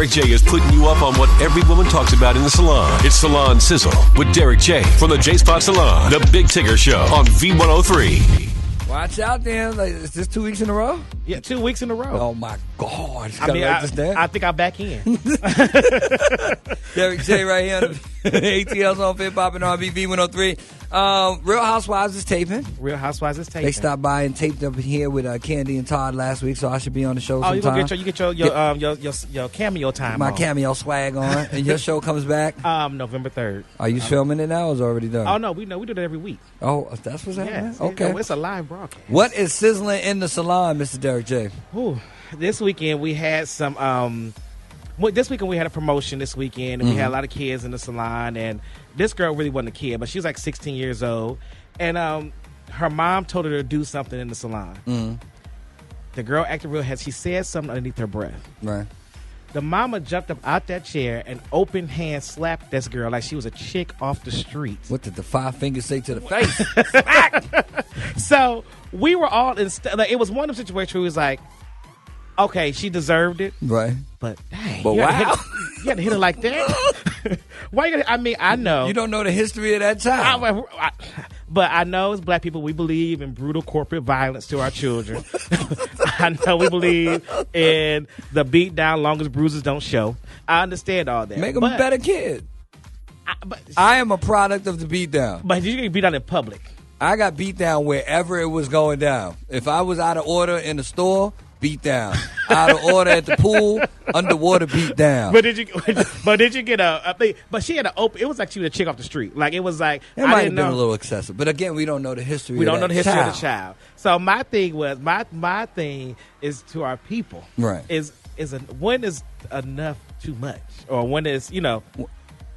Derek J is putting you up on what every woman talks about in the salon. It's Salon Sizzle with Derek J from the J Spot Salon, the Big Tigger Show on V103. Watch out, then. Like, is this 2 weeks in a row? Yeah, 2 weeks in a row. Oh, my God. I think I'm back in. Derek J right here on the ATL's on Fit Pop and R&B V103. Real Housewives is taping. They stopped by and taped up here with Candy and Todd last week, so I should be on the show sometime. You get your cameo time My on. cameo swag on. And your show comes back? November 3rd. Are you filming it now or is it already done? Oh, no, we do it every week. Oh, that's what's happening? Yes, Okay. It's a live broadcast. What is sizzling in the salon, Mr. Derek J? Ooh, this weekend we had some. This weekend we had a promotion. This weekend, and we had a lot of kids in the salon. And this girl really wasn't a kid, but she was like 16 years old. And her mom told her to do something in the salon. Mm-hmm. The girl acted real head. She said something underneath her breath. Right. The mama jumped up out that chair and open hand slapped this girl like she was a chick off the street. What did the 5 fingers say to the face? So we were all it was one of the situations where it was like, okay, she deserved it, right? But dang, but wow, you had to hit her like that. Why? I know you don't know the history of that child. But I know as black people, we believe in brutal corporate violence to our children. I know we believe in the beat down, long as bruises don't show. I understand all that. Make them a better kid. I am a product of the beat down. But you get beat down in public. I got beat down wherever it was going down. If I was out of order in the store, beat down. Out of order at the pool, underwater, beat down. But did you get a thing? But she had an open. It was like she was a chick off the street. Like it was like it might have been a little excessive. But again, we don't know the history. We don't know the history of the child. So my thing was my thing is to our people. Right. When is enough too much, or when is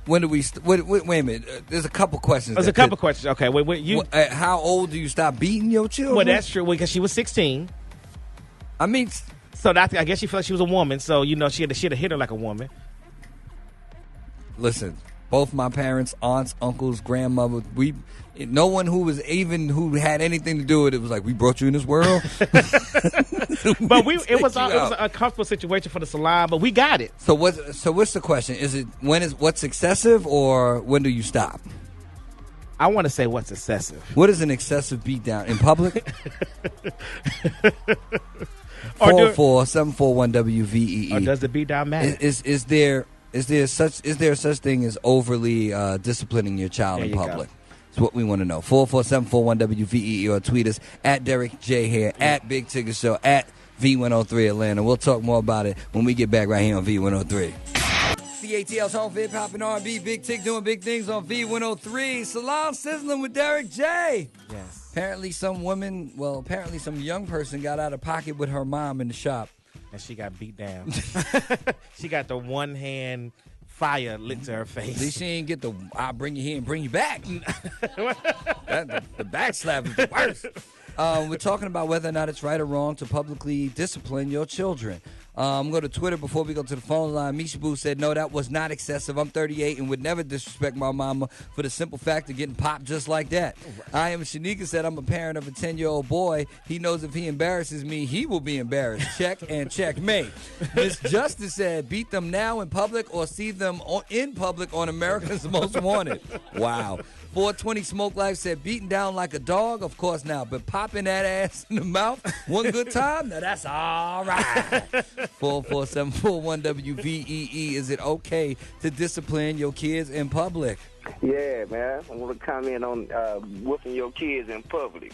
When do we? Wait a minute. There's a couple questions. There's a couple questions. Okay. How old do you stop beating your children? Well, that's true because she was 16. I mean, so I guess she felt like she was a woman. So she had to hit her like a woman. Listen, both my parents, aunts, uncles, grandmother, no one who had anything to do with it was like, we brought you in this world. But it was a comfortable situation for the salon, but we got it. So what's the question? Is it what's excessive or when do you stop? I want to say what's excessive. What is an excessive beatdown in public? 44741WVEE. Or does the beatdown matter? Is there such thing as overly disciplining your child in public? That's what we want to know. 44741WVEE or tweet us at Derek J here, at Big Tigger Show, at V103 Atlanta. We'll talk more about it when we get back right here on V103. CATL's home for hip-hop and R&B. Big Tigg doing big things on V103. Salon Sizzling with Derek J. Yes. Apparently some young person got out of pocket with her mom in the shop. And she got beat down. She got the one hand fire lit to her face. At least she ain't get the I'll bring you here and bring you back. The back slap is the worst. We're talking about whether or not it's right or wrong to publicly discipline your children. Go to Twitter before we go to the phone line. Misha Boo said, no, that was not excessive. I'm 38 and would never disrespect my mama for the simple fact of getting popped just like that. I am Shanika said, I'm a parent of a 10-year-old boy. He knows if he embarrasses me, he will be embarrassed. Check and checkmate. Miss Justice said, beat them now in public or see them in public on America's Most Wanted. Wow. 420 Smoke Life said, beating down like a dog, of course now, but popping that ass in the mouth one good time, now that's all right. 44741WVEE, is it okay to discipline your kids in public? Yeah, man. I want to comment on whooping your kids in public.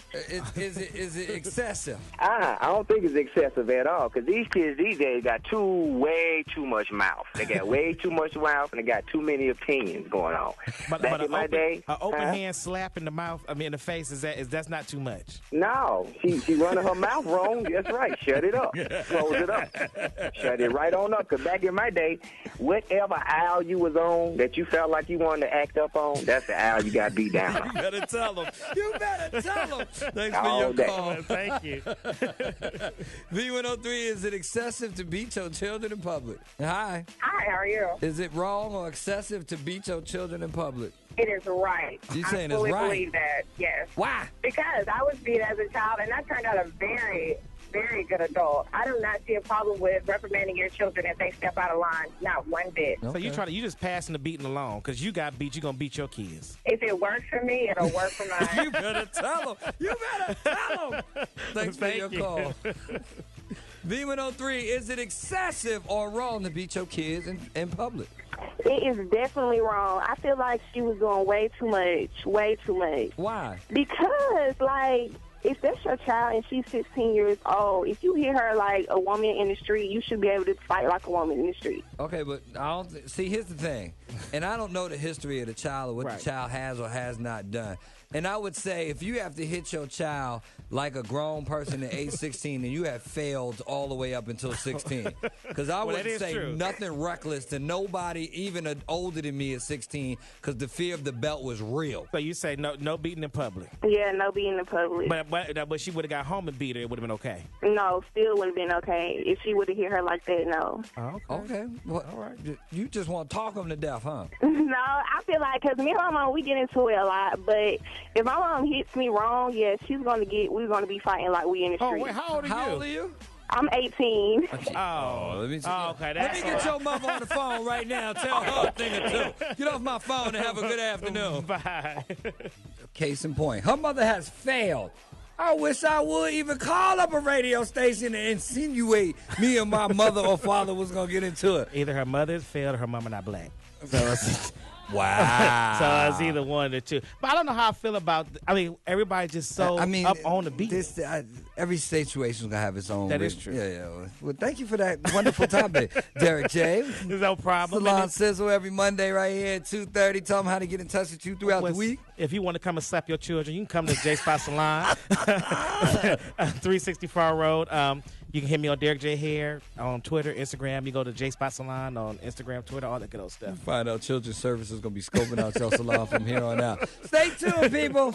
Is it excessive? I don't think it's excessive at all, because these kids these days got way too much mouth. They got way too much mouth, and they got too many opinions going on. Back in my day, an open hand slap in the mouth, in the face, that's not too much. No, she running her mouth wrong. That's right. Shut it up. Close it up. Shut it right on up. Because back in my day, whatever aisle you was on that you felt like you wanted to act up on, that's the aisle you got beat down. You better tell them. Thanks for All your day. call. Thank you. V103, is it excessive to beat your children in public? Hi. Hi, how are you? Is it wrong or excessive to beat your children in public? It is right. You saying I fully it's right? believe that, yes. Why? Because I was beat as a child, and I turned out a very very good adult. I do not see a problem with reprimanding your children if they step out of line, not one bit. So you just passing the beating along because you got beat, you're going to beat your kids. If it works for me, it'll work for mine. You better tell them. You better tell them. Thanks for your call. V103, is it excessive or wrong to beat your kids in public? It is definitely wrong. I feel like she was doing way too much. Way too much. Why? Because, like, if that's your child and she's 16 years old, if you hear her like a woman in the street, you should be able to fight like a woman in the street. Okay, but I don't see. Here's the thing, and I don't know the history of the child or what the child has or has not done. And I would say if you have to hit your child like a grown person at age 16, then you have failed all the way up until 16. Because I wouldn't say nothing reckless to nobody, even older than me at 16, because the fear of the belt was real. So you say no beating in public? Yeah, no beating in public. But she would have got home and beat her. It would have been okay. No, still would have been okay if she would have hit her like that. No. Oh, okay. Well, all right. You just want to talk them to death, huh? No, I feel like because me and my mom, we get into it a lot, but if my mom hits me wrong, yeah, we're going to be fighting like we in the street. Oh, wait, how old are you? I'm 18. Let me okay. Let me get your mother on the phone right now. Tell her a thing or two. Get off my phone and have a good afternoon. Bye. Case in point, her mother has failed. I wish I would even call up a radio station and insinuate me and my mother or father was going to get into it. Either her mother's failed or her mama not black. So it's, wow. So it's either one or two. But I don't know how I feel about. Everybody's just so up on the beat. Every situation's gonna have its own. That is true. Yeah. Well, thank you for that wonderful topic, Derek J. There's no problem. Salon Sizzle every Monday right here at 2:30. Tell them how to get in touch with you throughout the week. If you want to come and slap your children, you can come to J Spot Salon, 364 Road. You can hit me on Derek J Hair on Twitter, Instagram. You go to J Spot Salon on Instagram, Twitter, all that good old stuff. Find out Children's Services is going to be scoping out your salon from here on out. Stay tuned, people.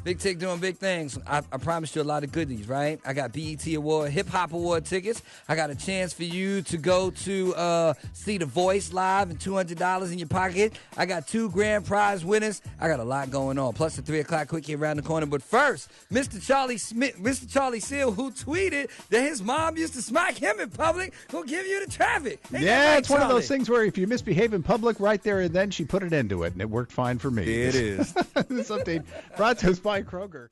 Big Tigg doing big things. I promised you a lot of goodies, right? I got BET Award, Hip Hop Award tickets. I got a chance for you to go to see The Voice live and $200 in your pocket. I got 2 grand prize winners. I got a lot going on. Plus the 3 o'clock quickie around the corner. But first, Mr. Charlie Seal, who tweeted that his mom used to smack him in public, will give you the traffic. Yeah, it's one of those things where if you misbehave in public right there and then, she put an end to it, and it worked fine for me. It is. This update brought to us by Kroger.